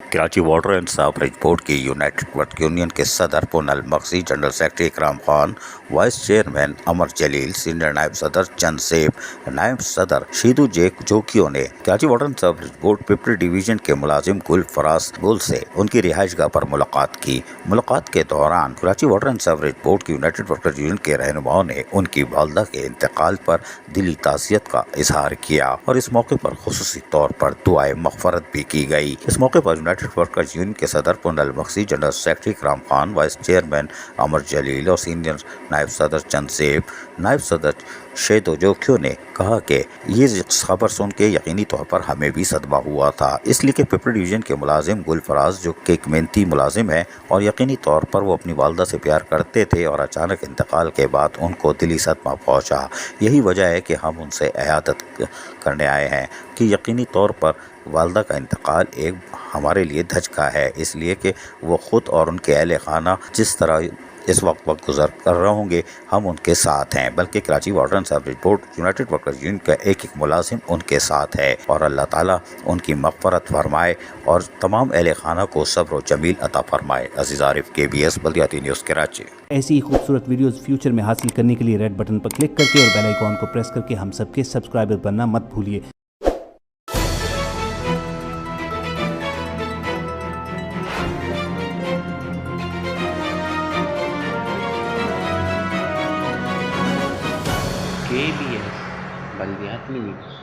Karachi water and sewerage board की United work union के सदर पूनम मगसी, जनरल सेक्रेटरी इकराम खान, वाइस चेयरमैन अमर जलील, senior नायब सदर चंद सेब, नायब सदर शीदू जेक जोकियो ने Karachi water and sewerage board Pipri division के मुलाजिम गुल फराज गुल से उनकी रिहाइशगाह पर मुलाकात की। मुलाकात के दौरान Karachi water and sewerage board की यूनाइटेड वर्कर्स यूनियन के रहनुमाओं ने उनकी वालदा के इंतकाल पर दिली ताज़ियत का इजहार किया और इस मौके पर खुसूसी तौर पर दुआए मग़फ़रत भी की गई। इस मौके पर यूनाइटेड वर्कर्स यूनियन के सदर पूनम मगसी, जनरल सेक्रेटरी इकराम खान, वाइस चेयरमैन अमर जलील और सीनियर नायब सदर चंद सेब, नायब सदर शीदू जोकियो ने कहा कि ये खबर सुन के यकीनी तौर पर हमें भी सदमा हुआ था, इसलिए कि पिपरी डिवीजन के मुलाजिम गुल फराज जो कि एक मेहनती मुलाजिम है और यकीनी तौर पर वो अपनी वालदा से प्यार करते थे और अचानक इंतकाल के बाद उनको दिली सदमा पहुंचा। यही वजह है कि हम उनसे इयादत करने आए हैं कि यकीनी तौर पर वालदा का इंतकाल एक हमारे लिए धचका है, इसलिए कि वो ख़ुद और उनके अहले खाना जिस तरह इस वक्त गुजर कर रहे होंगे हम उनके साथ हैं, बल्कि Karachi water and sewerage board united workers union का एक एक मुलाजिम उनके साथ है और अल्लाह ताला उनकी मग़फ़रत फरमाए और तमाम अहले खाना को सब्र व जमील अता फरमाए। अज़ीज़ आरिफ, KBS बल्दियाती न्यूज़ कराची। ऐसी ही खूबसूरत वीडियोस फ्यूचर में हासिल करने के लिए रेड बटन पर क्लिक करके और बेल आइकॉन को प्रेस करके हम सबके सब्सक्राइबर बनना मत भूलिए। KBS बल्दियाती न्यूज़।